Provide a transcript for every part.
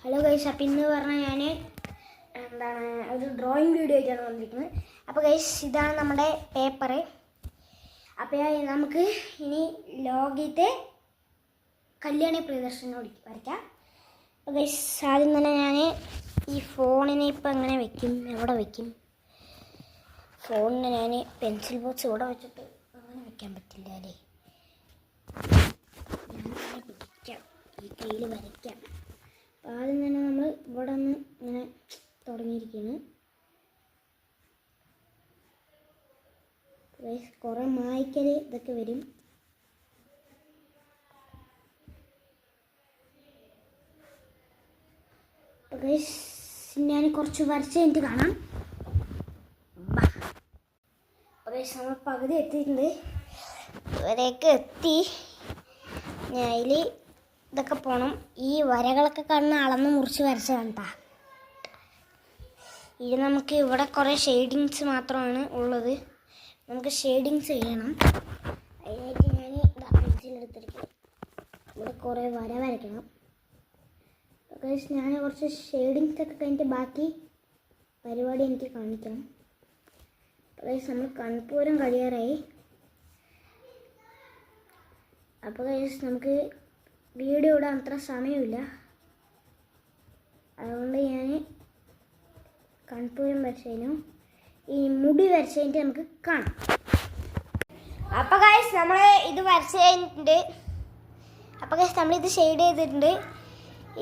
Hello guys, അപ്പം ഇന്ന് പറഞ്ഞാൽ ഞാൻ ഒരു ഡ്രോയിങ് വീഡിയോ ആയിട്ടാണ് വന്നിരിക്കുന്നത്. അപ്പോൾ ഗൈസ്, ഇതാണ് നമ്മുടെ പേപ്പറ്. അപ്പോൾ നമുക്ക് ഇനി ലോകത്തെ കല്യാണി പ്രിയദർശനോട് വരയ്ക്കാം. അപ്പോൾ ഗൈസ്, ആദ്യം തന്നെ ഞാൻ ഈ ഫോണിനെ ഇപ്പം എങ്ങനെ വെക്കും, എവിടെ വെക്കും? ഫോണിന് ഞാൻ പെൻസിൽ ബോക്സ് ഇവിടെ വെച്ചിട്ട് അങ്ങനെ വെക്കാൻ പറ്റില്ല അല്ലേ? ഞാൻ പിടിക്കാം, ഈ കയ്യിൽ വരയ്ക്കാം. ആദ്യം തന്നെ നമ്മൾ ഇവിടെ നിന്ന് ഇങ്ങനെ തുടങ്ങിയിരിക്കുകയാണ്. കുറേ മായ്ക്കൽ ഇതൊക്കെ വരും. ഞാൻ കുറച്ച് വരച്ച് കഴിഞ്ഞിട്ട് കാണാം. നമ്മൾ പകുതി എത്തിയിട്ടുണ്ട്. ഇവരേക്ക് എത്തി. ഞാൻ അതിൽ ഇതൊക്കെ പോകണം. ഈ വരകളൊക്കെ കാണുന്ന അളന്ന് മുറിച്ച് വരച്ചതാണ് കേട്ടോ. ഇത് നമുക്ക് ഇവിടെ കുറേ ഷെയ്ഡിങ്സ് മാത്രമാണ് ഉള്ളത്. നമുക്ക് ഷെയ്ഡിങ്സ് ചെയ്യണം. അതിനായിട്ട് ഞാൻ പെൻസിലെടുത്തിരിക്കണം. ഇവിടെ കുറേ വര വരയ്ക്കണം. ഞാൻ കുറച്ച് ഷെയ്ഡിങ്സ് ഒക്കെ കഴിഞ്ഞിട്ട് ബാക്കി പരിപാടി എനിക്ക് കാണിക്കണം. നമ്മൾ കൺപൂരം കഴിയാറായി. അപ്പോൾ നമുക്ക് വീഡിയോ ഇടാൻ അത്ര സമയമില്ല. അതുകൊണ്ട് ഞാൻ കൺപൂരം വരച്ചതിനും ഈ മുടി വരച്ചതിൻ്റെ നമുക്ക് കാണാം. അപ്പോൾ ഗൈസ്, നമ്മൾ ഇത് വരച്ച് കഴിഞ്ഞിട്ടുണ്ട്. അപ്പോൾ ഗൈസ്, നമ്മളിത് ഷെയ്ഡ് ചെയ്തിട്ടുണ്ട്.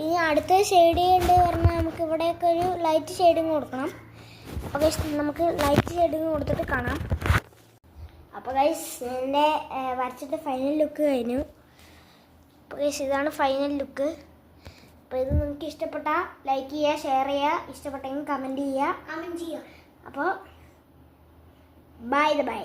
ഇനി അടുത്ത ഷെയ്ഡ് ചെയ്യേണ്ടത് പറഞ്ഞാൽ നമുക്ക് ഇവിടെയൊക്കെ ഒരു ലൈറ്റ് ഷെയ്ഡിങ് കൊടുക്കണം. അപ്പോൾ ഗൈസ്, നമുക്ക് ലൈറ്റ് ഷെയ്ഡിങ് കൊടുത്തിട്ട് കാണാം. അപ്പോൾ ഗൈസ്, എൻ്റെ വരച്ചിട്ട് ഫൈനൽ ലുക്ക് കഴിഞ്ഞു. അപ്പോൾ ഗൈസ്, ഇതാണ് ഫൈനൽ ലുക്ക്. അപ്പോൾ ഇത് നിങ്ങൾക്ക് ഇഷ്ടപ്പെട്ടാൽ ലൈക്ക് ചെയ്യുക, ഷെയർ ചെയ്യുക, ഇഷ്ടപ്പെട്ടെങ്കിൽ കമൻറ്റ് ചെയ്യുക. അപ്പോൾ ബൈ.